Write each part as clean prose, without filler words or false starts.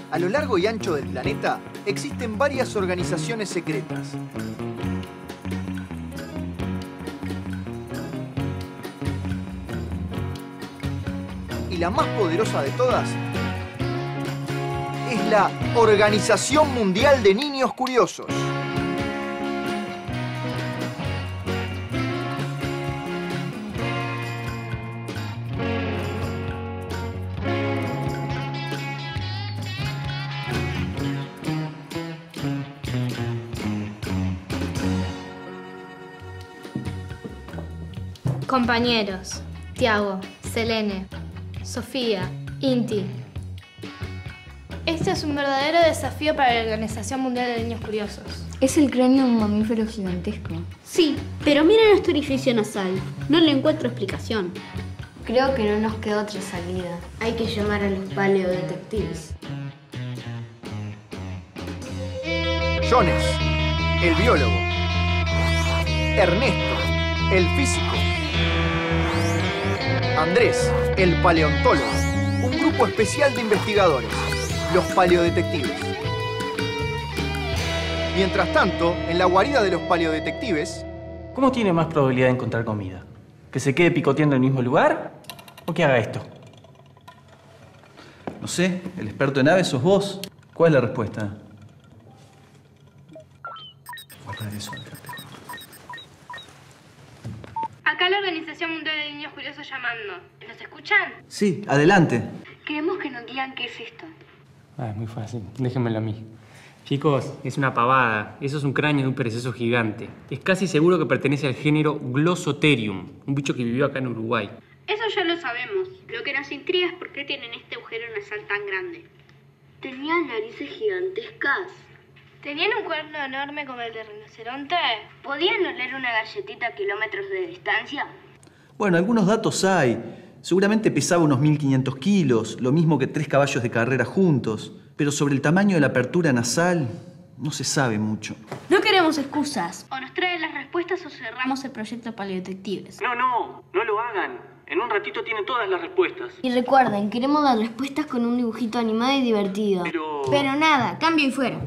A lo largo y ancho del planeta existen varias organizaciones secretas. Y la más poderosa de todas es la Organización Mundial de Niños Curiosos. Compañeros, Tiago, Selene, Sofía, Inti. Este es un verdadero desafío para la Organización Mundial de Niños Curiosos. Es el cráneo de un mamífero gigantesco. Sí, pero mira nuestro orificio nasal. No le encuentro explicación. Creo que no nos queda otra salida. Hay que llamar a los paleodetectives. Jones, el biólogo. Ernesto, el físico. Andrés, el paleontólogo. Un grupo especial de investigadores, los paleodetectives. Mientras tanto, en la guarida de los paleodetectives... ¿Cómo tiene más probabilidad de encontrar comida? ¿Que se quede picoteando en el mismo lugar o que haga esto? No sé, el experto en aves sos vos. ¿Cuál es la respuesta? Guardar eso, déjate. Acá la Organización Mundial de Niños Curiosos llamando. ¿Nos escuchan? Sí, adelante. Queremos que nos digan qué es esto. Es muy fácil. Déjenmelo a mí. Chicos, es una pavada. Eso es un cráneo de un perezoso gigante. Es casi seguro que pertenece al género Glossotherium, un bicho que vivió acá en Uruguay. Eso ya lo sabemos. Lo que nos intriga es por qué tienen este agujero nasal tan grande. Tenían narices gigantescas. ¿Tenían un cuerno enorme como el de rinoceronte? ¿Podían oler una galletita a kilómetros de distancia? Bueno, algunos datos hay. Seguramente pesaba unos 1500 kilos, lo mismo que 3 caballos de carrera juntos. Pero sobre el tamaño de la apertura nasal no se sabe mucho. No queremos excusas. O nos traen las respuestas o cerramos el proyecto Paleodetectives. No lo hagan. En un ratito tienen todas las respuestas. Y recuerden, queremos dar respuestas con un dibujito animado y divertido. Pero nada, cambio y fuera.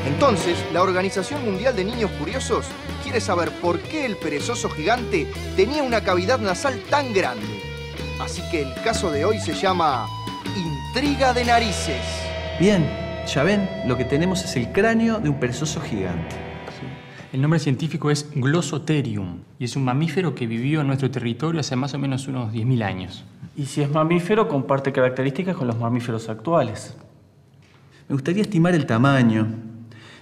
Entonces, la Organización Mundial de Niños Curiosos quiere saber por qué el perezoso gigante tenía una cavidad nasal tan grande. Así que el caso de hoy se llama Intriga de Narices. Bien, ya ven, lo que tenemos es el cráneo de un perezoso gigante. El nombre científico es Glossotherium y es un mamífero que vivió en nuestro territorio hace más o menos unos 10.000 años. Y si es mamífero, comparte características con los mamíferos actuales. Me gustaría estimar el tamaño,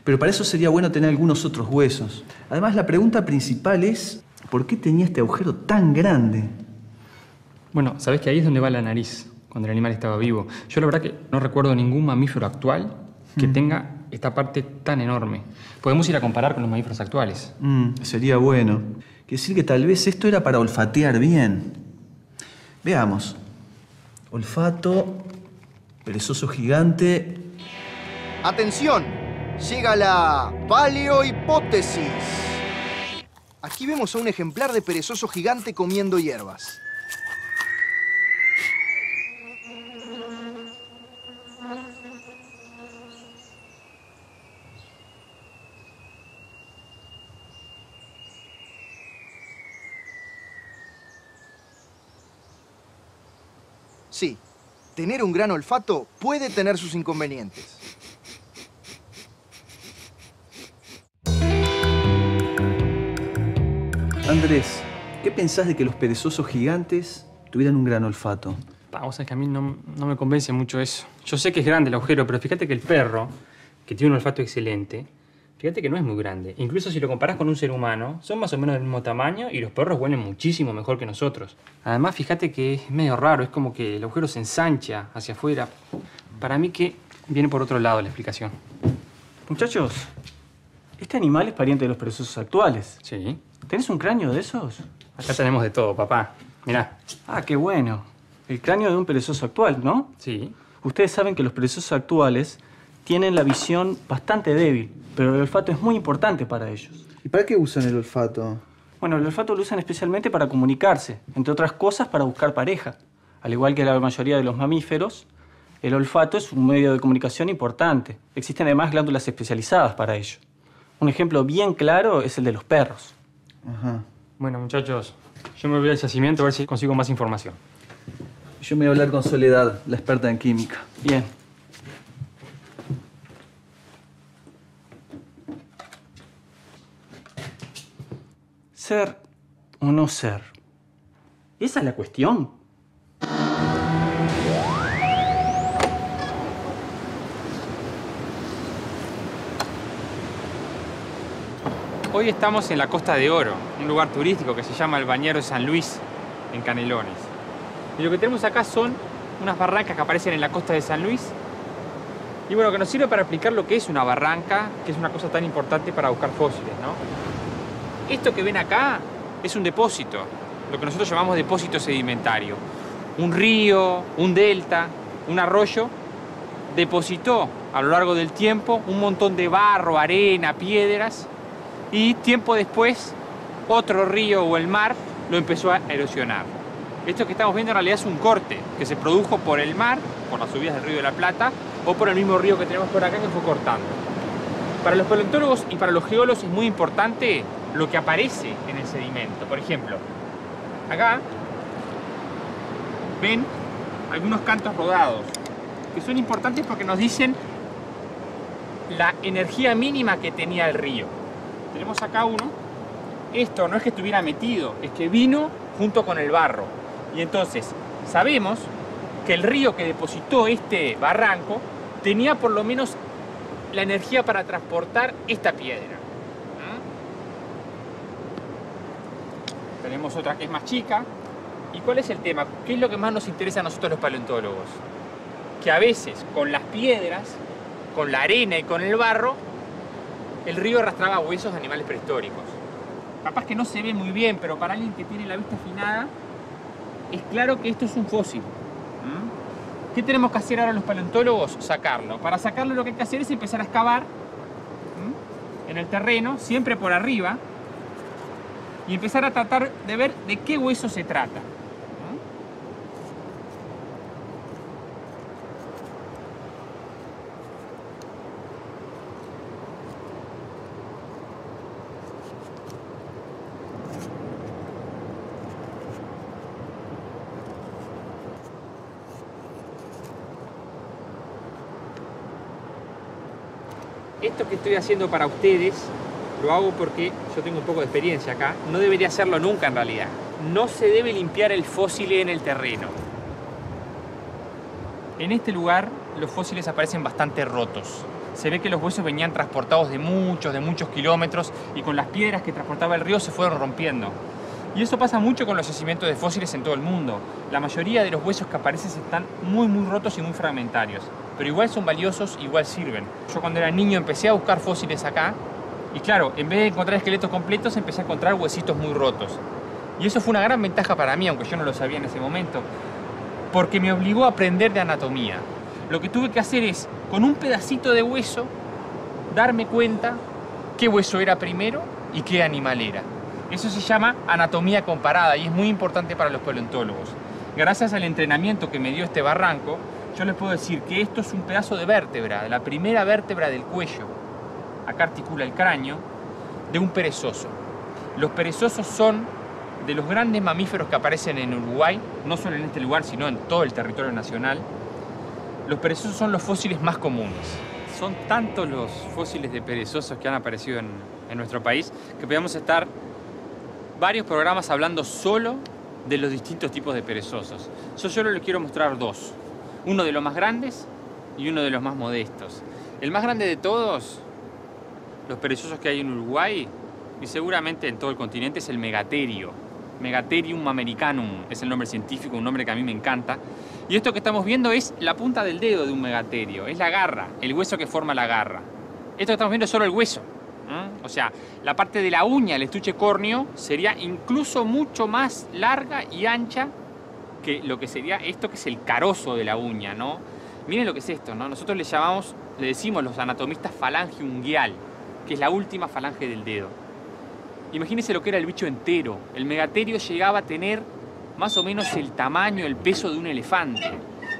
pero para eso sería bueno tener algunos otros huesos. Además, la pregunta principal es, ¿por qué tenía este agujero tan grande? Bueno, sabés que ahí es donde va la nariz, cuando el animal estaba vivo. Yo la verdad que no recuerdo ningún mamífero actual que tenga esta parte tan enorme. Podemos ir a comparar con los mamíferos actuales. Sería bueno. Quiere decir que tal vez esto era para olfatear bien. Veamos. Olfato, perezoso gigante. ¡Atención! Llega la paleohipótesis. Aquí vemos a un ejemplar de perezoso gigante comiendo hierbas. Sí, tener un gran olfato puede tener sus inconvenientes. Andrés, ¿qué pensás de que los perezosos gigantes tuvieran un gran olfato? Vos sabés que a mí no me convence mucho eso. Yo sé que es grande el agujero, pero fíjate que el perro, que tiene un olfato excelente, fíjate que no es muy grande. Incluso si lo comparás con un ser humano, son más o menos del mismo tamaño y los perros huelen muchísimo mejor que nosotros. Además, fíjate que es medio raro, es como que el agujero se ensancha hacia afuera. Para mí que viene por otro lado la explicación. Muchachos, este animal es pariente de los perezosos actuales. Sí. ¿Tenés un cráneo de esos? Acá tenemos de todo, papá. Mirá. Ah, qué bueno. El cráneo de un perezoso actual, ¿no? Sí. Ustedes saben que los perezosos actuales tienen la visión bastante débil, pero el olfato es muy importante para ellos. ¿Y para qué usan el olfato? Bueno, el olfato lo usan especialmente para comunicarse, entre otras cosas para buscar pareja. Al igual que la mayoría de los mamíferos, el olfato es un medio de comunicación importante. Existen además glándulas especializadas para ello. Un ejemplo bien claro es el de los perros. Ajá. Bueno, muchachos, yo me voy al yacimiento a ver si consigo más información. Yo me voy a hablar con Soledad, la experta en química. Bien. ¿Ser o no ser? Esa es la cuestión. Hoy estamos en la Costa de Oro, un lugar turístico que se llama el Bañero de San Luis, en Canelones. Y lo que tenemos acá son unas barrancas que aparecen en la costa de San Luis. Y bueno, que nos sirve para explicar lo que es una barranca, que es una cosa tan importante para buscar fósiles, ¿no? Esto que ven acá es un depósito, lo que nosotros llamamos depósito sedimentario. Un río, un delta, un arroyo, depositó a lo largo del tiempo un montón de barro, arena, piedras, y tiempo después otro río o el mar lo empezó a erosionar. Esto que estamos viendo en realidad es un corte que se produjo por el mar, por las subidas del río de la Plata, o por el mismo río que tenemos por acá que fue cortando. Para los paleontólogos y para los geólogos es muy importante lo que aparece en el sedimento. Por ejemplo, acá ven algunos cantos rodados, que son importantes porque nos dicen la energía mínima que tenía el río. Tenemos acá uno. Esto no es que estuviera metido, es que vino junto con el barro. Y entonces sabemos que el río que depositó este barranco tenía por lo menos la energía para transportar esta piedra. Tenemos otra que es más chica. ¿Y cuál es el tema? ¿Qué es lo que más nos interesa a nosotros los paleontólogos? Que a veces con las piedras, con la arena y con el barro, el río arrastraba huesos de animales prehistóricos. Capaz que no se ve muy bien, pero para alguien que tiene la vista afinada, es claro que esto es un fósil. ¿Qué tenemos que hacer ahora los paleontólogos? Sacarlo. Para sacarlo lo que hay que hacer es empezar a excavar en el terreno, siempre por arriba, y empezar a tratar de ver de qué hueso se trata. Esto que estoy haciendo para ustedes, lo hago porque yo tengo un poco de experiencia acá. No debería hacerlo nunca en realidad. No se debe limpiar el fósil en el terreno. En este lugar los fósiles aparecen bastante rotos. Se ve que los huesos venían transportados de muchos kilómetros y con las piedras que transportaba el río se fueron rompiendo. Y eso pasa mucho con los yacimientos de fósiles en todo el mundo. La mayoría de los huesos que aparecen están muy rotos y muy fragmentarios. Pero igual son valiosos, igual sirven. Yo cuando era niño empecé a buscar fósiles acá y claro, en vez de encontrar esqueletos completos empecé a encontrar huesitos muy rotos. Y eso fue una gran ventaja para mí, aunque yo no lo sabía en ese momento, porque me obligó a aprender de anatomía. Lo que tuve que hacer es, con un pedacito de hueso, darme cuenta qué hueso era primero y qué animal era. Eso se llama anatomía comparada y es muy importante para los paleontólogos. Gracias al entrenamiento que me dio este barranco, yo les puedo decir que esto es un pedazo de vértebra, de la primera vértebra del cuello, acá articula el cráneo, de un perezoso. Los perezosos son de los grandes mamíferos que aparecen en Uruguay, no solo en este lugar, sino en todo el territorio nacional. Los perezosos son los fósiles más comunes. Son tantos los fósiles de perezosos que han aparecido en nuestro país que podemos estar varios programas hablando solo de los distintos tipos de perezosos. Yo solo les quiero mostrar dos. Uno de los más grandes y uno de los más modestos. El más grande de todos, los perezosos que hay en Uruguay y seguramente en todo el continente, es el megaterio. Megatherium americanum es el nombre científico, un nombre que a mí me encanta. Y esto que estamos viendo es la punta del dedo de un megaterio, es la garra, el hueso que forma la garra. Esto que estamos viendo es solo el hueso. O sea, la parte de la uña, el estuche córneo, sería incluso mucho más larga y ancha que lo que sería esto, que es el carozo de la uña, ¿no? Miren lo que es esto, ¿no? Nosotros le decimos los anatomistas falange unguial, que es la última falange del dedo. Imagínense lo que era el bicho entero. El megaterio llegaba a tener más o menos el tamaño, el peso de un elefante.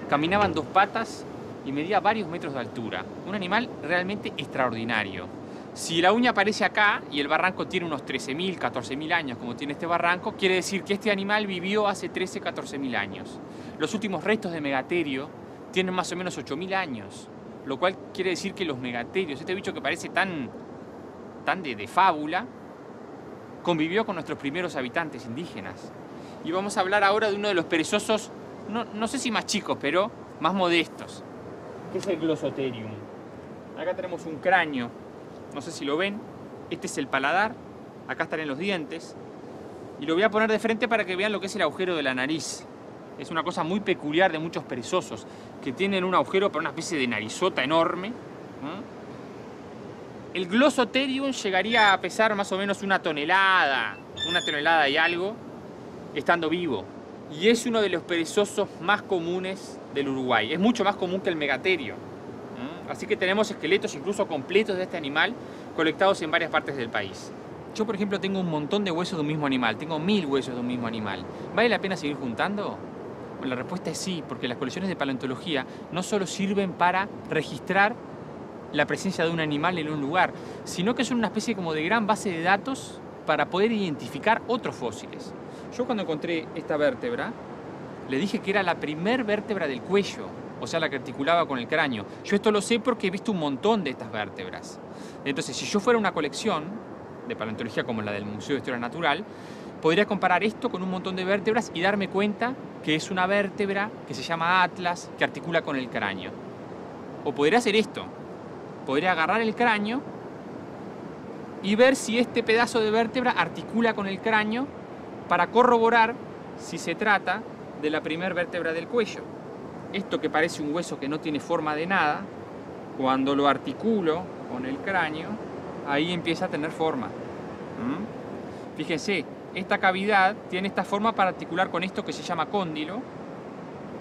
Caminaba en 2 patas y medía varios metros de altura. Un animal realmente extraordinario. Si la uña aparece acá y el barranco tiene unos 13.000, 14.000 años, como tiene este barranco, quiere decir que este animal vivió hace 13, 14.000 años. Los últimos restos de megaterio tienen más o menos 8.000 años, lo cual quiere decir que los megaterios, este bicho que parece tan de fábula, convivió con nuestros primeros habitantes indígenas. Y vamos a hablar ahora de uno de los perezosos, no sé si más chicos, pero más modestos, que es el Glossotherium. Acá tenemos un cráneo, no sé si lo ven, este es el paladar, acá están los dientes, y lo voy a poner de frente para que vean lo que es el agujero de la nariz. Es una cosa muy peculiar de muchos perezosos, que tienen un agujero para una especie de narizota enorme. El Glossotherium llegaría a pesar más o menos una tonelada y algo, estando vivo. Y es uno de los perezosos más comunes del Uruguay. Es mucho más común que el megaterio. Así que tenemos esqueletos incluso completos de este animal colectados en varias partes del país. Yo, por ejemplo, tengo un montón de huesos de un mismo animal. Tengo 1000 huesos de un mismo animal. ¿Vale la pena seguir juntando? Bueno, la respuesta es sí, porque las colecciones de paleontología no solo sirven para registrar la presencia de un animal en un lugar, sino que son una especie como de gran base de datos para poder identificar otros fósiles. Yo cuando encontré esta vértebra, le dije que era la primer vértebra del cuello, o sea, la que articulaba con el cráneo. Yo esto lo sé porque he visto un montón de estas vértebras. Entonces, si yo fuera una colección de paleontología como la del Museo de Historia Natural, podría comparar esto con un montón de vértebras y darme cuenta que es una vértebra que se llama atlas, que articula con el cráneo. O podría hacer esto. Podría agarrar el cráneo y ver si este pedazo de vértebra articula con el cráneo para corroborar si se trata de la primer vértebra del cuello. Esto que parece un hueso que no tiene forma de nada, cuando lo articulo con el cráneo, ahí empieza a tener forma. Fíjense, esta cavidad tiene esta forma para articular con esto que se llama cóndilo,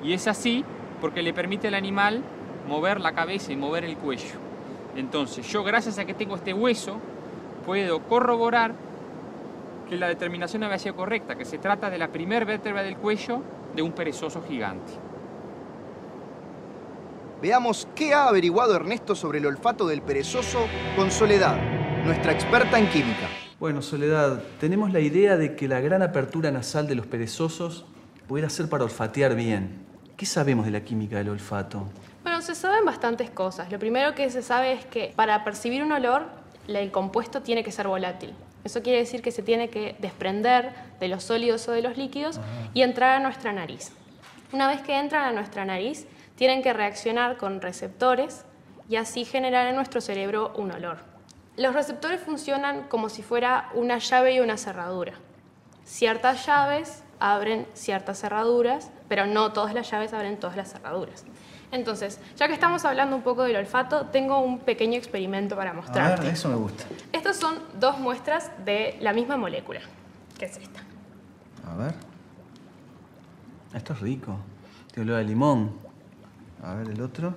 y es así porque le permite al animal mover la cabeza y mover el cuello. Entonces, yo gracias a que tengo este hueso, puedo corroborar que la determinación había sido correcta, que se trata de la primer vértebra del cuello de un perezoso gigante. Veamos qué ha averiguado Ernesto sobre el olfato del perezoso con Soledad, nuestra experta en química. Bueno, Soledad, tenemos la idea de que la gran apertura nasal de los perezosos pudiera ser para olfatear bien. ¿Qué sabemos de la química del olfato? Bueno, se saben bastantes cosas. Lo primero que se sabe es que para percibir un olor, el compuesto tiene que ser volátil. Eso quiere decir que se tiene que desprender de los sólidos o de los líquidos y entrar a nuestra nariz. Una vez que entran a nuestra nariz, tienen que reaccionar con receptores y así generar en nuestro cerebro un olor. Los receptores funcionan como si fuera una llave y una cerradura. Ciertas llaves abren ciertas cerraduras, pero no todas las llaves abren todas las cerraduras. Entonces, ya que estamos hablando un poco del olfato, tengo un pequeño experimento para mostrarte. A ver, eso me gusta. Estas son 2 muestras de la misma molécula, que es esta. A ver. Esto es rico. Tiene olor a limón. A ver, el otro.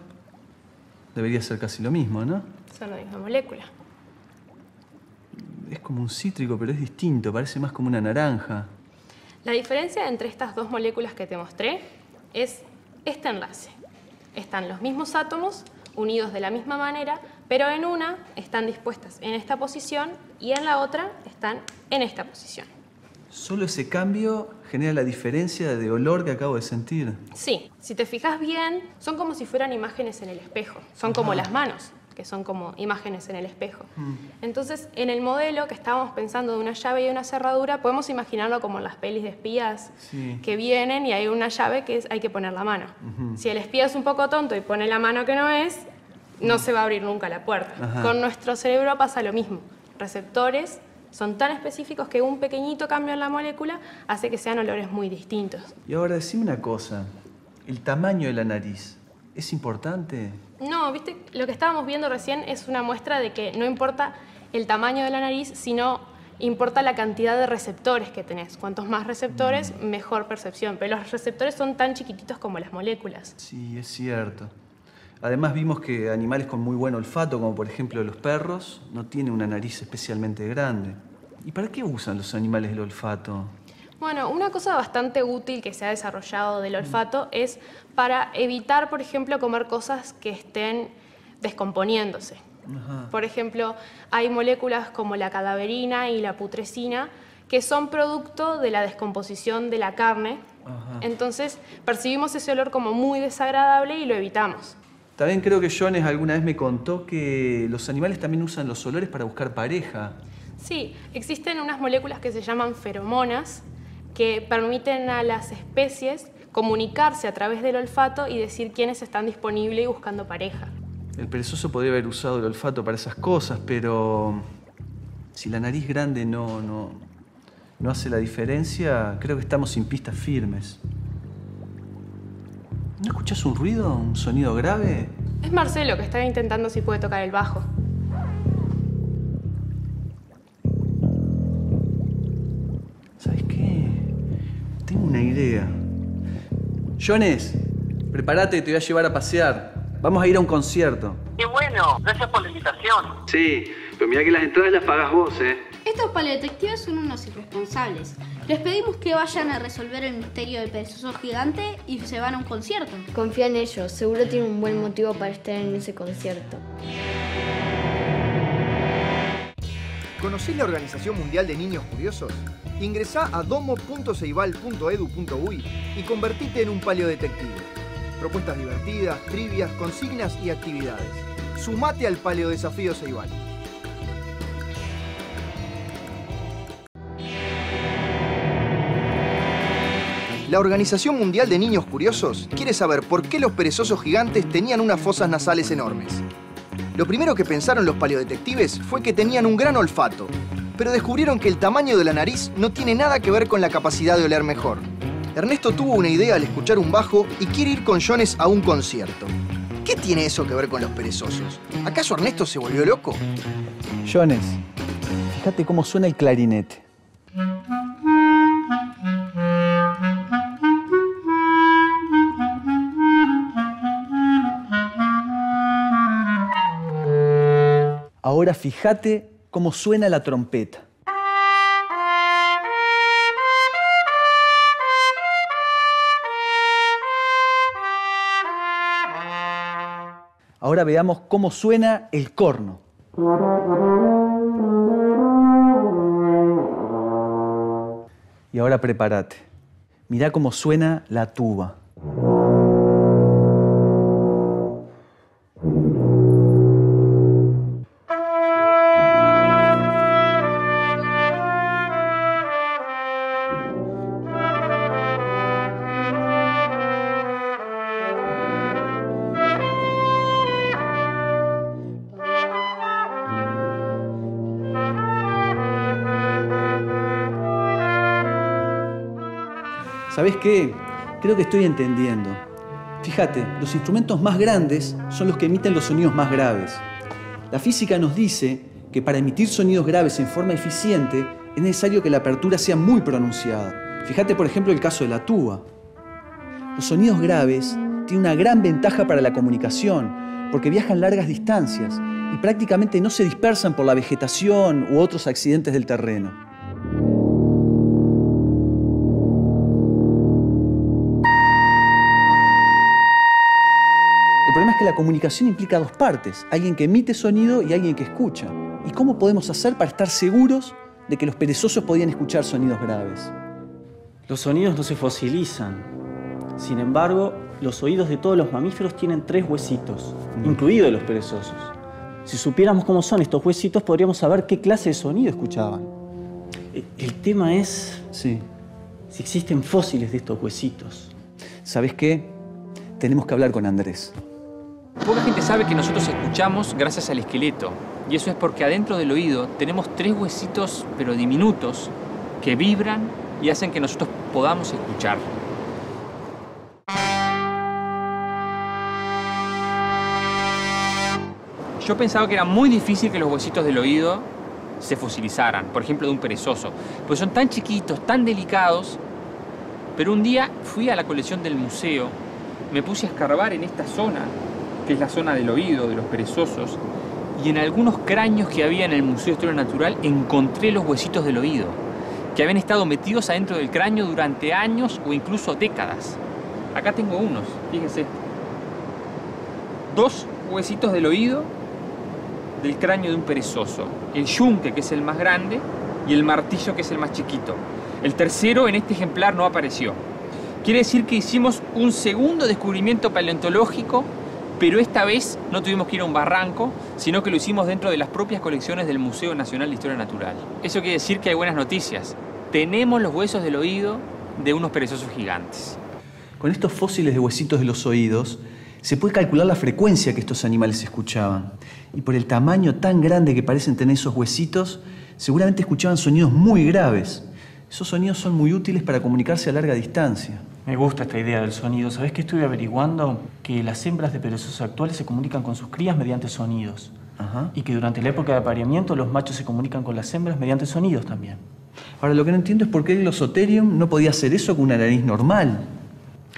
Debería ser casi lo mismo, ¿no? Son la misma molécula. Es como un cítrico, pero es distinto. Parece más como una naranja. La diferencia entre estas 2 moléculas que te mostré es este enlace. Están los mismos átomos unidos de la misma manera, pero en una están dispuestas en esta posición y en la otra están en esta posición. ¿Solo ese cambio genera la diferencia de olor que acabo de sentir? Sí, si te fijas bien, son como si fueran imágenes en el espejo. Son como las manos, que son como imágenes en el espejo. Entonces, en el modelo que estábamos pensando de una llave y una cerradura, podemos imaginarlo como en las pelis de espías que vienen y hay una llave que hay que poner la mano. Si el espía es un poco tonto y pone la mano que no es, no se va a abrir nunca la puerta. Con nuestro cerebro pasa lo mismo. Receptores son tan específicos que un pequeñito cambio en la molécula hace que sean olores muy distintos. Y ahora decime una cosa, ¿el tamaño de la nariz es importante? No, viste, lo que estábamos viendo recién es una muestra de que no importa el tamaño de la nariz, sino importa la cantidad de receptores que tenés. Cuantos más receptores, mejor percepción. Pero los receptores son tan chiquititos como las moléculas. Sí, es cierto. Además vimos que animales con muy buen olfato, como por ejemplo los perros, no tienen una nariz especialmente grande. ¿Y para qué usan los animales el olfato? Bueno, una cosa bastante útil que se ha desarrollado del olfato es para evitar, por ejemplo, comer cosas que estén descomponiéndose. Ajá. Por ejemplo, hay moléculas como la cadaverina y la putrescina que son producto de la descomposición de la carne. Ajá. Entonces, percibimos ese olor como muy desagradable y lo evitamos. También creo que Jones alguna vez me contó que los animales también usan los olores para buscar pareja. Sí, existen unas moléculas que se llaman feromonas que permiten a las especies comunicarse a través del olfato y decir quiénes están disponibles y buscando pareja. El perezoso podría haber usado el olfato para esas cosas, pero si la nariz grande no hace la diferencia, creo que estamos sin pistas firmes. ¿No escuchás un ruido, un sonido grave? Es Marcelo que está intentando si puede tocar el bajo. ¿Sabes qué? Tengo una idea. Jones, prepárate, te voy a llevar a pasear. Vamos a ir a un concierto. ¡Qué bueno! Gracias por la invitación. Sí, pero mirá que las entradas las pagás vos, ¿eh? Estos paleodetectives son unos irresponsables. Les pedimos que vayan a resolver el misterio del perezoso gigante y se van a un concierto. Confía en ellos, seguro tienen un buen motivo para estar en ese concierto. ¿Conocés la Organización Mundial de Niños Curiosos? Ingresá a domo.ceibal.edu.uy y convertite en un paleodetective. Propuestas divertidas, trivias, consignas y actividades. Sumate al Paleodesafío Ceibal. La Organización Mundial de Niños Curiosos quiere saber por qué los perezosos gigantes tenían unas fosas nasales enormes. Lo primero que pensaron los paleodetectives fue que tenían un gran olfato, pero descubrieron que el tamaño de la nariz no tiene nada que ver con la capacidad de oler mejor. Ernesto tuvo una idea al escuchar un bajo y quiere ir con Jones a un concierto. ¿Qué tiene eso que ver con los perezosos? ¿Acaso Ernesto se volvió loco? Jones, fíjate cómo suena el clarinete. Ahora fíjate cómo suena la trompeta. Ahora veamos cómo suena el corno. Y ahora prepárate. Mirá cómo suena la tuba. ¿Sabés qué? Creo que estoy entendiendo. Fíjate, los instrumentos más grandes son los que emiten los sonidos más graves. La física nos dice que para emitir sonidos graves en forma eficiente es necesario que la apertura sea muy pronunciada. Fíjate, por ejemplo, el caso de la tuba. Los sonidos graves tienen una gran ventaja para la comunicación porque viajan largas distancias y prácticamente no se dispersan por la vegetación u otros accidentes del terreno. El problema es que la comunicación implica dos partes, alguien que emite sonido y alguien que escucha. ¿Y cómo podemos hacer para estar seguros de que los perezosos podían escuchar sonidos graves? Los sonidos no se fosilizan. Sin embargo, los oídos de todos los mamíferos tienen 3 huesitos, incluidos los perezosos. Si supiéramos cómo son estos huesitos, podríamos saber qué clase de sonido escuchaban. El tema es si existen fósiles de estos huesitos. ¿Sabés qué? Tenemos que hablar con Andrés. Poca gente sabe que nosotros escuchamos gracias al esqueleto. Y eso es porque adentro del oído tenemos 3 huesitos, pero diminutos, que vibran y hacen que nosotros podamos escuchar. Yo pensaba que era muy difícil que los huesitos del oído se fosilizaran, por ejemplo de un perezoso, pues son tan chiquitos, tan delicados. Pero un día fui a la colección del museo, me puse a escarbar en esta zona, que es la zona del oído de los perezosos, y en algunos cráneos que había en el Museo de Historia Natural encontré los huesitos del oído, que habían estado metidos adentro del cráneo durante años o incluso décadas. Acá tengo unos, fíjense. 2 huesitos del oído del cráneo de un perezoso. El yunque, que es el más grande, y el martillo, que es el más chiquito. El tercero en este ejemplar no apareció. Quiere decir que hicimos un segundo descubrimiento paleontológico, pero esta vez no tuvimos que ir a un barranco, sino que lo hicimos dentro de las propias colecciones del Museo Nacional de Historia Natural. Eso quiere decir que hay buenas noticias. Tenemos los huesos del oído de unos perezosos gigantes. Con estos fósiles de huesitos de los oídos, se puede calcular la frecuencia que estos animales escuchaban. Y por el tamaño tan grande que parecen tener esos huesitos, seguramente escuchaban sonidos muy graves. Esos sonidos son muy útiles para comunicarse a larga distancia. Me gusta esta idea del sonido. ¿Sabés qué estuve averiguando? Que las hembras de perezosos actuales se comunican con sus crías mediante sonidos. Ajá. Y que durante la época de apareamiento los machos se comunican con las hembras mediante sonidos también. Ahora, lo que no entiendo es por qué el Glossotherium no podía hacer eso con una nariz normal.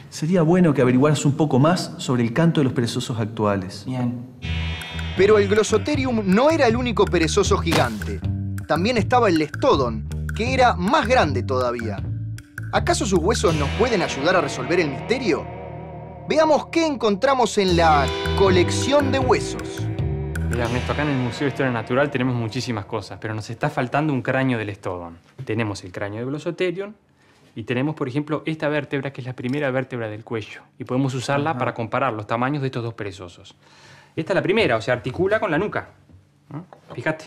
Sería bueno que averiguaras un poco más sobre el canto de los perezosos actuales. Bien. Pero el Glossotherium no era el único perezoso gigante. También estaba el Lestodon, que era más grande todavía. ¿Acaso sus huesos nos pueden ayudar a resolver el misterio? Veamos qué encontramos en la colección de huesos. Mira, Ernesto, acá en el Museo de Historia Natural tenemos muchísimas cosas, pero nos está faltando un cráneo del Lestodon. Tenemos el cráneo del Glossotherium y tenemos, por ejemplo, esta vértebra, que es la primera vértebra del cuello. Y podemos usarla para comparar los tamaños de estos dos perezosos. Esta es la primera, o sea, articula con la nuca, ¿no? Fíjate,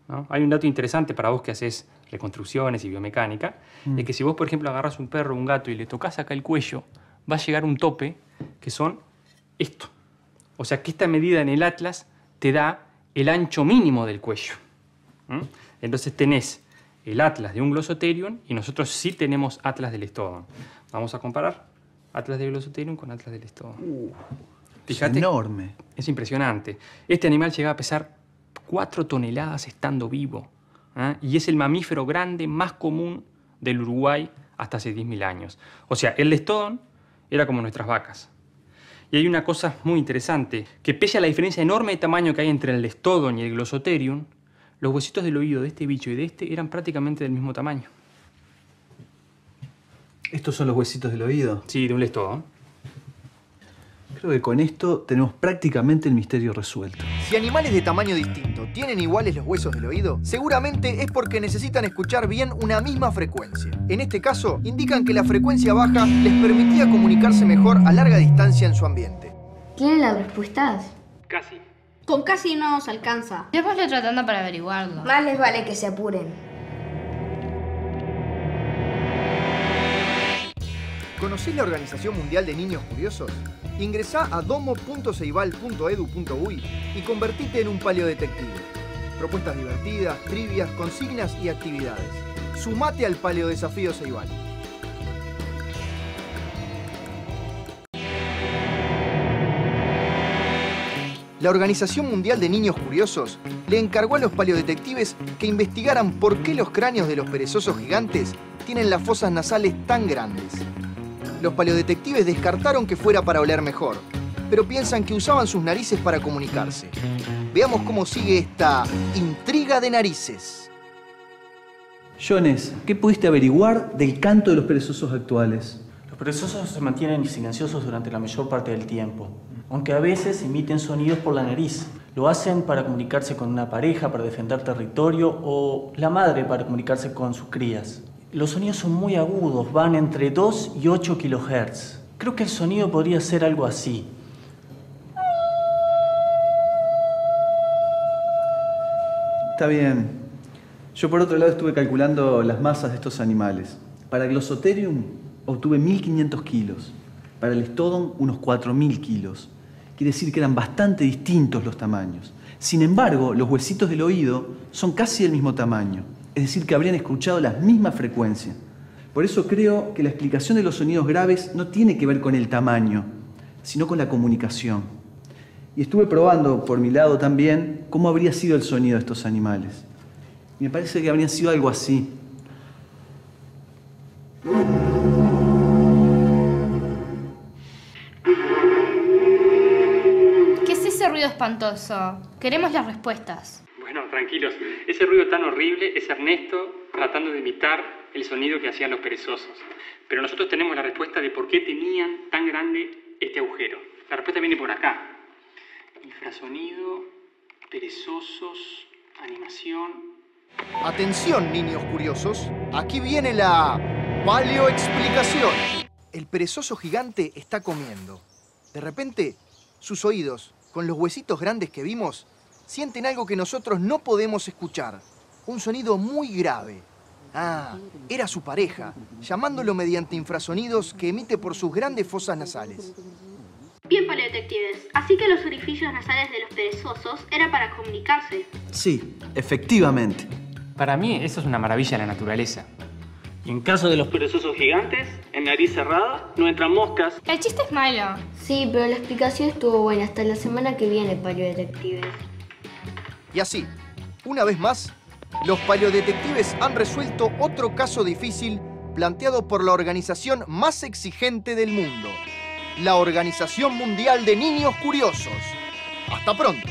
¿no? Hay un dato interesante para vos que haces reconstrucciones y biomecánica, es que si vos, por ejemplo, agarras un perro o un gato y le tocas acá el cuello, va a llegar a un tope que son esto. O sea, que esta medida en el atlas te da el ancho mínimo del cuello. Entonces tenés el atlas de un Glossotherium y nosotros sí tenemos atlas del Lestodon. Vamos a comparar atlas de Glossotherium con atlas del Lestodon. Fíjate, es enorme. Es impresionante. Este animal llega a pesar 4 toneladas estando vivo. Y es el mamífero grande más común del Uruguay hasta hace 10.000 años. O sea, el Lestodon era como nuestras vacas. Y hay una cosa muy interesante, que pese a la diferencia enorme de tamaño que hay entre el Lestodon y el Glossotherium, los huesitos del oído de este bicho y de este eran prácticamente del mismo tamaño. ¿Estos son los huesitos del oído? Sí, de un Lestodon. Creo que con esto tenemos prácticamente el misterio resuelto. Si animales de tamaño distinto tienen iguales los huesos del oído, seguramente es porque necesitan escuchar bien una misma frecuencia. En este caso, indican que la frecuencia baja les permitía comunicarse mejor a larga distancia en su ambiente. ¿Tienen las respuestas? Casi. Con casi no nos alcanza. Después estoy tratando para averiguarlo. Más les vale que se apuren. ¿Conocés la Organización Mundial de Niños Curiosos? Ingresá a domo.ceibal.edu.uy y convertite en un paleodetective. Propuestas divertidas, trivias, consignas y actividades. Sumate al Paleodesafío Ceibal. La Organización Mundial de Niños Curiosos le encargó a los paleodetectives que investigaran por qué los cráneos de los perezosos gigantes tienen las fosas nasales tan grandes. Los paleodetectives descartaron que fuera para oler mejor, pero piensan que usaban sus narices para comunicarse. Veamos cómo sigue esta intriga de narices. Jones, ¿qué pudiste averiguar del canto de los perezosos actuales? Los perezosos se mantienen silenciosos durante la mayor parte del tiempo, aunque a veces emiten sonidos por la nariz. Lo hacen para comunicarse con una pareja, para defender territorio, o la madre para comunicarse con sus crías. Los sonidos son muy agudos, van entre 2 y 8 kHz. Creo que el sonido podría ser algo así. Está bien. Yo por otro lado estuve calculando las masas de estos animales. Para Glossotherium obtuve 1.500 kilos. Para el Lestodon unos 4.000 kilos. Quiere decir que eran bastante distintos los tamaños. Sin embargo, los huesitos del oído son casi del mismo tamaño. Es decir, que habrían escuchado la misma frecuencia. Por eso creo que la explicación de los sonidos graves no tiene que ver con el tamaño, sino con la comunicación. Y estuve probando por mi lado también cómo habría sido el sonido de estos animales. Me parece que habría sido algo así. ¿Qué es ese ruido espantoso? Queremos las respuestas. Bueno, tranquilos. Ese ruido tan horrible es Ernesto tratando de imitar el sonido que hacían los perezosos. Pero nosotros tenemos la respuesta de por qué tenían tan grande este agujero. La respuesta viene por acá. Infrasonido, perezosos, animación. Atención, niños curiosos. Aquí viene la paleoexplicación. El perezoso gigante está comiendo. De repente, sus oídos, con los huesitos grandes que vimos, sienten algo que nosotros no podemos escuchar. Un sonido muy grave. Ah, era su pareja, llamándolo mediante infrasonidos que emite por sus grandes fosas nasales. Bien, paleodetectives, así que los orificios nasales de los perezosos era para comunicarse. Sí, efectivamente. Para mí eso es una maravilla de la naturaleza. Y en caso de los perezosos gigantes, en nariz cerrada no entran moscas. El chiste es malo. Sí, pero la explicación estuvo buena. Hasta la semana que viene, paleodetectives. Y así, una vez más, los paleodetectives han resuelto otro caso difícil planteado por la organización más exigente del mundo, la Organización Mundial de Niños Curiosos. ¡Hasta pronto!